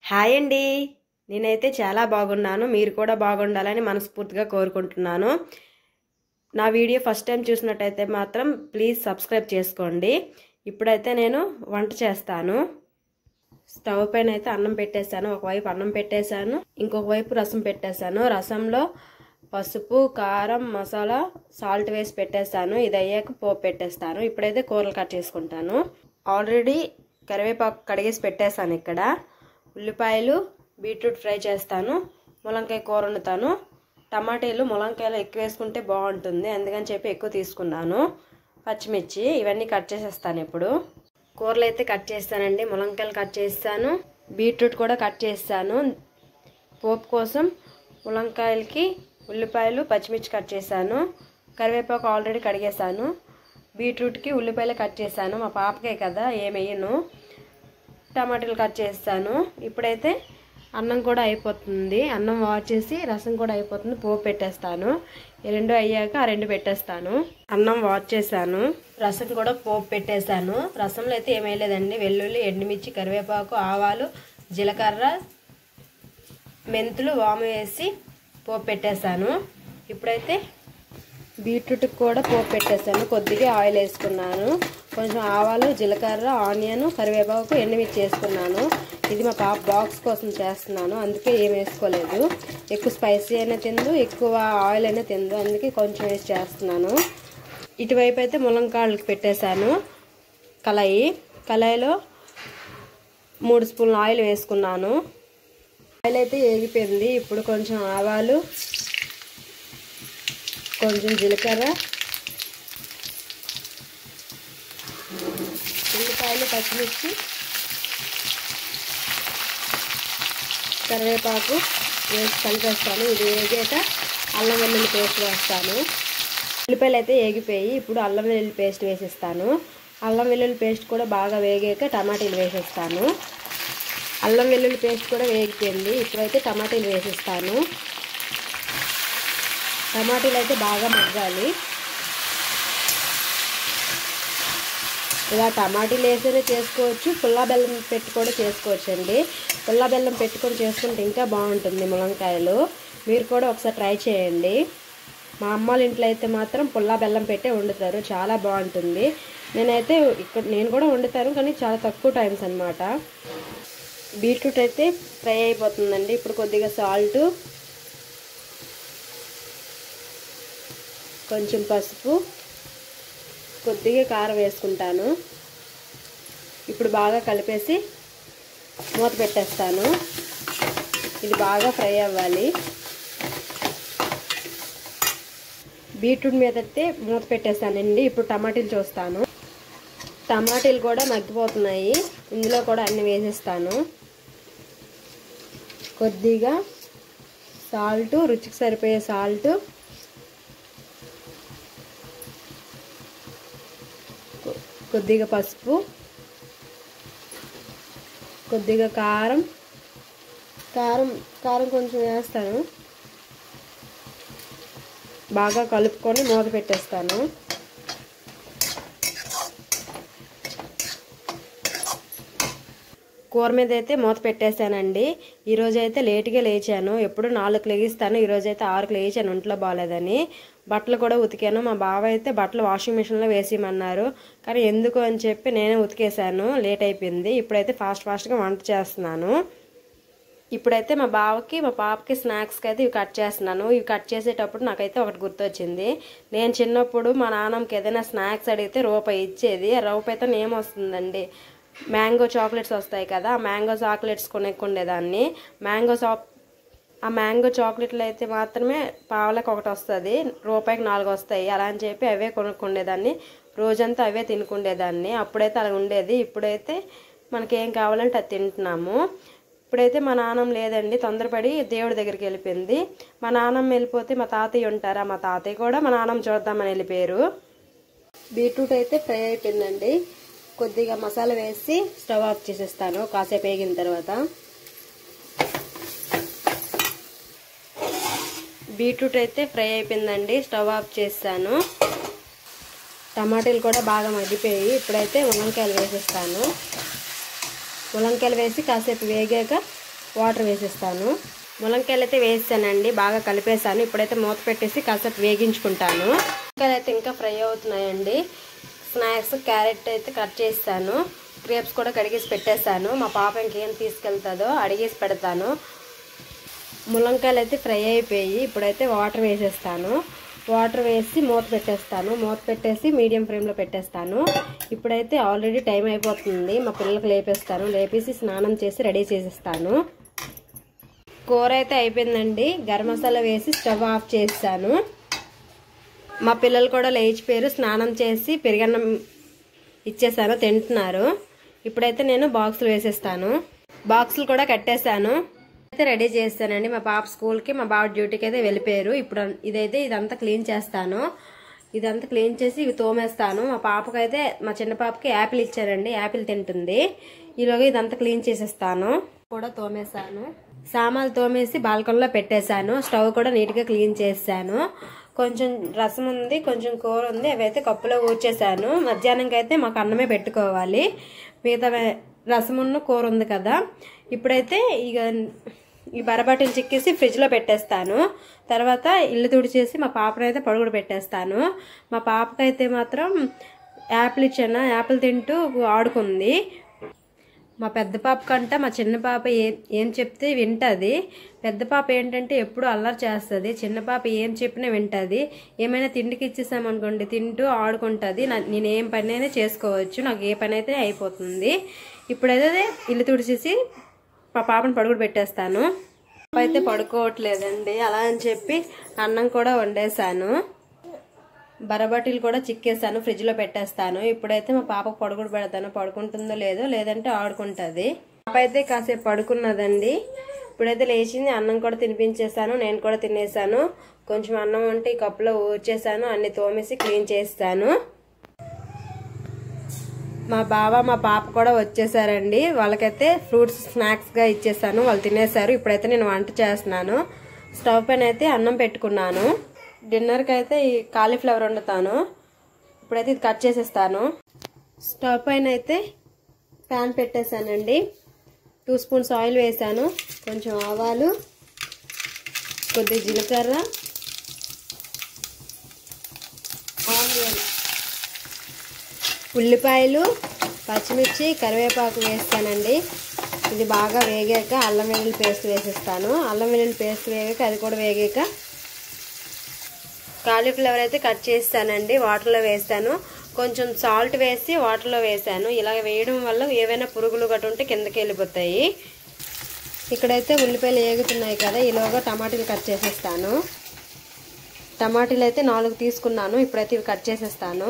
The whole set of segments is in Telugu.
హాయ్ అండి. నేనైతే చాలా బాగున్నాను. మీరు కూడా బాగుండాలని మనస్ఫూర్తిగా కోరుకుంటున్నాను. నా వీడియో ఫస్ట్ టైం చూసినట్టయితే మాత్రం ప్లీజ్ సబ్స్క్రైబ్ చేసుకోండి. ఇప్పుడైతే నేను వంట చేస్తాను. స్టవ్ పైన అయితే అన్నం పెట్టేశాను. ఒకవైపు అన్నం పెట్టేశాను, ఇంకొక వైపు రసం పెట్టేశాను. రసంలో పసుపు, కారం, మసాలా, సాల్ట్ వేసి పెట్టేశాను. ఇది అయ్యాక పోపు పెట్టేస్తాను. ఇప్పుడైతే కూరలు కట్ చేసుకుంటాను. ఆల్రెడీ కరివేపాకు కడిగేసి పెట్టేశాను. ఇక్కడ ఉల్లిపాయలు, బీట్రూట్ ఫ్రై చేస్తాను. ములంకాయ కూర వండుతాను. టమాటాలు, ములంకాయలు ఎక్కువ వేసుకుంటే బాగుంటుంది, అందుకని చెప్పి ఎక్కువ తీసుకున్నాను. పచ్చిమిర్చి ఇవన్నీ కట్ చేసేస్తాను. ఇప్పుడు కూరలు అయితే కట్ చేస్తానండి. ములంకాయలు కట్ చేస్తాను, బీట్రూట్ కూడా కట్ చేస్తాను. పోపు కోసం ములంకాయలకి ఉల్లిపాయలు, పచ్చిమిర్చి కట్ చేశాను. కరివేపాకు ఆల్రెడీ కడిగేశాను. బీట్రూట్కి ఉల్లిపాయలు కట్ చేశాను. మా పాపకే కదా, ఏమేయను. టమాటాలు కట్ చేస్తాను. ఇప్పుడైతే అన్నం కూడా అయిపోతుంది. అన్నం వాష్ చేసి రసం కూడా అయిపోతుంది. పోపు పెట్టేస్తాను. ఈ రెండు అయ్యాక ఆ రెండు పెట్టేస్తాను. అన్నం వాష్ చేశాను, రసం కూడా పోపు పెట్టేశాను. రసంలో అయితే ఏమేయలేదండి. వెల్లుల్లి, ఎండుమిర్చి, కరివేపాకు, ఆవాలు, జీలకర్ర, మెంతులు, వాము వేసి పోపు పెట్టేశాను. ఇప్పుడైతే బీట్రూట్కి కూడా పోపు పెట్టేశాను. కొద్దిగా ఆయిల్ వేసుకున్నాను. కొంచెం ఆవాలు, జీలకర్ర, ఆనియన్, కరివేపాకు, ఎండుమిర్చి వేసుకున్నాను. ఇది మా పాప బాక్స్ కోసం చేస్తున్నాను, అందుకే ఏం వేసుకోలేదు. ఎక్కువ స్పైసీ అయినా తిందు, ఎక్కువ ఆయిల్ అయినా తిందు, అందుకే కొంచెం వేసి చేస్తున్నాను. ఇటువైపు అయితే ములంకాయలకి పెట్టేశాను. కళాయిలో 3 స్పూన్ల ఆయిల్ వేసుకున్నాను. ఆయిల్ అయితే ఏగిపోయింది. ఇప్పుడు కొంచెం ఆవాలు, కొంచెం జీలకర్ర, ఉల్లిపాయలు, పచ్చిమిర్చి, కరివేపాకు వేసి కలిపేస్తాను. ఇది వేగాక అల్లం వెల్లుల్లి పేస్ట్ వేస్తాను. ఉల్లిపాయలు అయితే ఏగిపోయి ఇప్పుడు అల్లం వెల్లుల్లి పేస్ట్ వేసిస్తాను. అల్లం వెల్లుల్లి పేస్ట్ కూడా బాగా వేగాక టమాటాలు వేసేస్తాను. అల్లం వెల్లుల్లి పేస్ట్ కూడా వేగిపోయింది. ఇప్పుడైతే టమాటాలు వేసిస్తాను. టమాటాలు అయితే బాగా మగ్గాలి. ఇలా టమాటాలు వేసేనే చేసుకోవచ్చు, పుల్లా బెల్లం పెట్టి కూడా చేసుకోవచ్చు అండి. పుల్లా బెల్లం పెట్టుకొని చేసుకుంటే ఇంకా బాగుంటుంది ములంకాయలు. మీరు కూడా ఒకసారి ట్రై చేయండి. మా అమ్మ వాళ్ళ ఇంట్లో అయితే మాత్రం పుల్లా బెల్లం పెట్టే వండుతారు, చాలా బాగుంటుంది. నేను కూడా వండుతాను, కానీ చాలా తక్కువ టైమ్స్ అన్నమాట. బీట్రూట్ అయితే ఫ్రై అయిపోతుందండి. ఇప్పుడు కొద్దిగా సాల్ట్, కొంచెం పసుపు, కొద్దిగా కారం వేసుకుంటాను. ఇప్పుడు బాగా కలిపేసి మూత పెట్టేస్తాను. ఇది బాగా ఫ్రై అవ్వాలి. బీట్రూట్ మీద అయితే మూత పెట్టేస్తానండి. ఇప్పుడు టమాటాలు చూస్తాను. టమాటాలు కూడా మగ్గిపోతున్నాయి. ఇందులో కూడా అన్ని వేసేస్తాను. కొద్దిగా సాల్ట్, రుచికి సరిపోయే సాల్ట్, కొద్దిగా పసుపు, కొద్దిగా కారం కొంచెం వేస్తాను. బాగా కలుపుకొని మూత పెట్టేస్తాను. కూర మీద అయితే మూత పెట్టేశానండి. ఈరోజు అయితే లేట్గా లేచాను. ఎప్పుడు 4కి లెగిస్తాను, ఈరోజు అయితే 6కి లేచాను ఒంట్లో బాగాలేదని. బట్టలు కూడా ఉతికాను. మా బావ అయితే బట్టలు వాషింగ్ మిషన్లో వేసేయమన్నారు, కానీ ఎందుకు అని చెప్పి నేనే ఉతికేశాను. లేట్ అయిపోయింది. ఇప్పుడైతే ఫాస్ట్గా వంట చేస్తున్నాను. ఇప్పుడైతే మా బావకి, మా పాపకి స్నాక్స్కి అయితే ఇవి కట్ చేస్తున్నాను. ఇవి కట్ చేసేటప్పుడు నాకైతే ఒకటి గుర్తొచ్చింది. నేను చిన్నప్పుడు మా నాన్నమ్మకి ఏదైనా స్నాక్స్ అడిగితే రూపాయి ఇచ్చేది. ఆ రూపాయితో ఏమొస్తుందండి, మ్యాంగో చాక్లెట్స్ వస్తాయి కదా, ఆ మ్యాంగో చాక్లెట్స్ కొనుక్కుండేదాన్ని. ఆ మ్యాంగో చాక్లెట్లు అయితే మాత్రమే పావులకు ఒకటి వస్తుంది, రూపాయికి 4 వస్తాయి. అలా అని చెప్పి అవే కొనుక్కుండేదాన్ని. రోజంతా అవే తినుకుండేదాన్ని. అప్పుడైతే అలా ఉండేది. ఇప్పుడైతే మనకేం కావాలంటే అది తింటున్నాము. ఇప్పుడైతే మా నాన్నమ్మ లేదండి, తొందరపడి దేవుడి దగ్గరికి వెళ్ళిపోయింది. మా నాన్నమ్మ వెళ్ళిపోతే మా తాతయ్య ఉంటారా, మా తాతయ్య కూడా మా నాన్నమ్మ చూద్దామని వెళ్ళిపోయారు. బీట్రూట్ అయితే ఫ్రై అయిపోయిందండి. కొద్దిగా మసాలా వేసి స్టవ్ ఆఫ్ చేసేస్తాను. కాసేపు వేగిన తర్వాత బీట్రూట్ అయితే ఫ్రై అయిపోయిందండి. స్టవ్ ఆఫ్ చేస్తాను. టమాటాలు కూడా బాగా మగ్గిపోయి ఇప్పుడైతే ములంకాయలు వేసేస్తాను. ములంకాయలు వేసి కాసేపు వేగాక వాటర్ వేసేస్తాను. ములంకాయలు అయితే వేసానండి, బాగా కలిపేసాను. ఇప్పుడైతే మూత పెట్టేసి కాసేపు వేగించుకుంటాను. ములంకాయలు అయితే ఇంకా ఫ్రై అవుతున్నాయండి. స్నాక్స్ క్యారెట్ అయితే కట్ చేస్తాను, గ్రేప్స్ కూడా కడిగేసి పెట్టేస్తాను. మా పాప ఇంకేం తీసుకెళ్తుందో అడిగేసి పెడతాను. ములంకాయలు అయితే ఫ్రై అయిపోయి ఇప్పుడైతే వాటర్ వేసేస్తాను. వాటర్ వేసి మూత పెట్టేస్తాను. మూత పెట్టేసి మీడియం ఫ్లేమ్లో పెట్టేస్తాను. ఇప్పుడైతే ఆల్రెడీ టైం అయిపోతుంది. మా పిల్లలకు లేపేస్తాను, లేపేసి స్నానం చేసి రెడీ చేసేస్తాను. కూర అయితే అయిపోయిందండి. గరం మసాలా వేసి స్టవ్ ఆఫ్ చేస్తాను. మా పిల్లలు కూడా లేచిపోయారు, స్నానం చేసి పెరుగన్నం ఇచ్చేసాను, తింటున్నారు. ఇప్పుడైతే నేను బాక్సులు వేసేస్తాను. బాక్సులు కూడా కట్టేశాను. అయితే రెడీ చేస్తానండి. మా పాప స్కూల్కి, మా బాబు డ్యూటీకి అయితే వెళ్ళిపోయారు. ఇప్పుడు ఇదంతా క్లీన్ చేస్తాను. ఇదంతా క్లీన్ చేసి ఇవి తోమేస్తాను. మా పాపకైతే, మా చిన్న పాపకి యాపిల్ ఇచ్చారండి, యాపిల్ తింటుంది. ఈలోగా ఇదంతా క్లీన్ చేసేస్తాను. కూడా తోమేశాను. సామాన్లు తోమేసి బాల్కనీలో పెట్టేశాను. స్టవ్ కూడా నీట్గా క్లీన్ చేశాను. కొంచెం రసం ఉంది, కొంచెం కూర ఉంది, అవైతే కప్పులో ఊడ్చేసాను. మధ్యాహ్నంకి అయితే మాకు అన్నమే పెట్టుకోవాలి. మిగతా రసమున్న కూర ఉంది కదా. ఇప్పుడైతే ఇక ఈ బరబాటిలు చిక్కేసి ఫ్రిడ్జ్లో పెట్టేస్తాను. తర్వాత ఇల్లు తుడిచేసి మా పాపనైతే పడుగుడు పెట్టేస్తాను. మా పాపకైతే మాత్రం యాపిల్ ఇచ్చాను, యాపిల్ తింటూ ఆడుకుంది. మా పెద్ద పాప కంట మా చిన్న పాప ఏం చెప్తే వింటుంది. పెద్ద పాప ఏంటంటే ఎప్పుడు అల్లరి చేస్తుంది, చిన్న పాప ఏం చెప్పినా వింటుంది. ఏమైనా తిండికి ఇచ్చేసామనుకోండి తింటూ ఆడుకుంటుంది. నేను ఏం పని అయినా చేసుకోవచ్చు, నాకు ఏ పని అయితే అయిపోతుంది. ఇప్పుడైతే ఇల్లు తుడిచేసి మా పాపను పడుగుడు పెట్టేస్తాను. పాప అయితే పడుకోవట్లేదండి, అలా అని చెప్పి అన్నం కూడా వండేసాను. బరబటీలు కూడా చిక్కేసాను, ఫ్రిడ్జ్లో పెట్టేస్తాను. ఇప్పుడైతే మా పాపకు పడుగుడు పెడతాను, పడుకుంటుందో లేదో, లేదంటే ఆడుకుంటుంది. పాప అయితే కాసేపు పడుకున్నదండి. ఇప్పుడైతే లేచింది, అన్నం కూడా తినిపించేసాను, నేను కూడా తినేసాను. కొంచెం అన్నం ఉంటే ఈ కప్పులో ఊడ్చేసాను, అన్ని తోమేసి క్లీన్ చేస్తాను. మా బావ మా పాప కూడా వచ్చేసారండి. వాళ్ళకైతే ఫ్రూట్స్ స్నాక్స్గా ఇచ్చేసాను, వాళ్ళు తినేసారు. ఇప్పుడైతే నేను వంట చేస్తున్నాను. స్టవ్ పైన అయితే అన్నం పెట్టుకున్నాను. డిన్నర్కి అయితే ఈ కాలీఫ్లవర్ వండుతాను. ఇప్పుడైతే ఇది కట్ చేసేస్తాను. స్టవ్ పైన అయితే ప్యాన్ పెట్టేశానండి. 2 స్పూన్స్ ఆయిల్ వేసాను, కొంచెం ఆవాలు, కొద్దిగా జీలకర్ర, ఆనియన్, ఉల్లిపాయలు, పచ్చిమిర్చి, కరివేపాకు వేస్తానండి. ఇది బాగా వేగాక అల్లం వెల్లుల్లి పేస్ట్ వేసేస్తాను. అల్లం వెల్లుల్లి పేస్ట్ వేగాక అది కూడా వేగాక కాలీఫ్లవర్ అయితే కట్ చేస్తానండి, వాటర్లో వేస్తాను. కొంచెం సాల్ట్ వేసి వాటర్లో వేసాను. ఇలా వేయడం వల్ల ఏవైనా పురుగులు గట్టు ఉంటే కిందకి వెళ్ళిపోతాయి. ఇక్కడైతే ఉల్లిపాయలు వేగుతున్నాయి కదా, ఈలోగా టమాటీలు కట్ చేసేస్తాను. టమాటీలు అయితే 4 తీసుకున్నాను. ఇప్పుడైతే ఇవి కట్ చేసేస్తాను.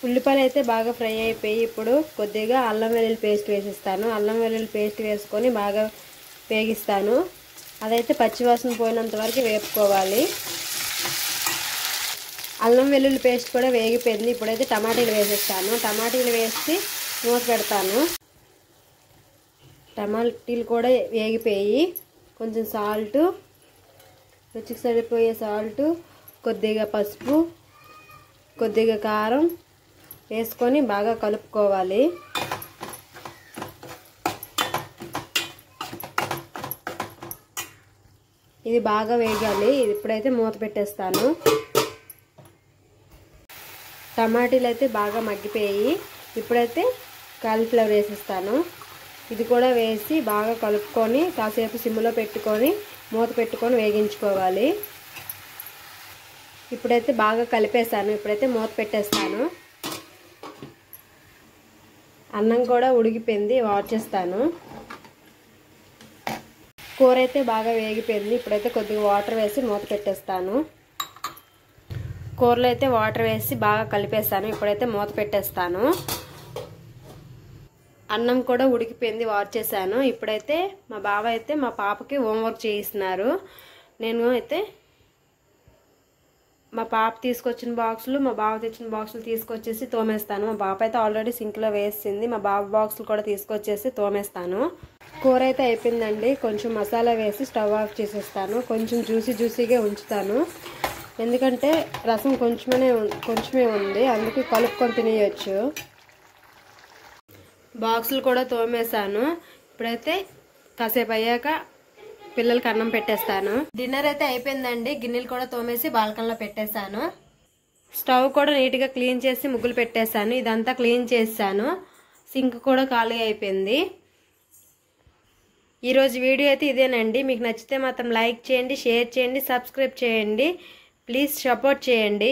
ఉల్లిపాయలు అయితే బాగా ఫ్రై అయిపోయి ఇప్పుడు కొద్దిగా అల్లం వెల్లుల్లి పేస్ట్ వేసేస్తాను. అల్లం వెల్లుల్లి పేస్ట్ వేసుకొని బాగా వేగిస్తాను. అదైతే పచ్చివాసన పోయినంత వరకు వేపుకోవాలి. అల్లం వెల్లుల్లి పేస్ట్ కూడా వేగిపోయింది. ఇప్పుడైతే టమాటీలు వేసేస్తాను. టమాటీలు వేసి మూత పెడతాను. టమాటీలు కూడా వేగిపోయి కొంచెం సాల్ట్, రుచికి సరిపోయే సాల్ట్, కొద్దిగా పసుపు, కొద్దిగా కారం వేసుకొని బాగా కలుపుకోవాలి. ఇది బాగా వేగాలి. ఇప్పుడైతే మూత పెట్టేస్తాను. టమాటీలు అయితే బాగా మగ్గిపోయి ఇప్పుడైతే కాలీఫ్లవర్ వేసేస్తాను. ఇది కూడా వేసి బాగా కలుపుకొని కాసేపు సిమ్లో పెట్టుకొని మూత పెట్టుకొని వేగించుకోవాలి. ఇప్పుడైతే బాగా కలిపేసాను. ఇప్పుడైతే మూత పెట్టేస్తాను. అన్నం కూడా ఉడికిపోయింది, వార్చేస్తాను. కూర అయితే బాగా వేగిపోయింది. ఇప్పుడైతే కొద్దిగా వాటర్ వేసి మూత పెట్టేస్తాను. కూరలో అయితే వాటర్ వేసి బాగా కలిపేస్తాను. ఇప్పుడైతే మూత పెట్టేస్తాను. అన్నం కూడా ఉడికిపోయింది, వార్చేసాను. ఇప్పుడైతే మా బావ అయితే మా పాపకి హోంవర్క్ చేయిస్తున్నారు. నేను అయితే మా పాప తీసుకొచ్చిన బాక్సులు, మా బావ తెచ్చిన బాక్సులు తీసుకొచ్చేసి తోమేస్తాను. మా పాప అయితే ఆల్రెడీ సింక్లో వేసింది. మా బావ బాక్సులు కూడా తీసుకొచ్చేసి తోమేస్తాను. కూర అయితే అయిపోయిందండి. కొంచెం మసాలా వేసి స్టవ్ ఆఫ్ చేసేస్తాను. కొంచెం జ్యూసీగా ఉంచుతాను. ఎందుకంటే రసం కొంచెమే ఉంది, అందుకే కలుపుకొని తినేయచ్చు. బాక్సులు కూడా తోమేశాను. ఇప్పుడైతే కాసేపు అయ్యాక పిల్లలకి అన్నం పెట్టేస్తాను. డిన్నర్ అయితే అయిపోయిందండి. గిన్నెలు కూడా తోమేసి బాల్కనీలో పెట్టేశాను. స్టవ్ కూడా నీట్గా క్లీన్ చేసి ముగ్గులు పెట్టేశాను. ఇదంతా క్లీన్ చేశాను. సింక్ కూడా ఖాళీ అయిపోయింది. ఈరోజు వీడియో అయితే ఇదేనండి. మీకు నచ్చితే మాత్రం లైక్ చేయండి, షేర్ చేయండి, సబ్స్క్రైబ్ చేయండి. ప్లీజ్ సపోర్ట్ చేయండి.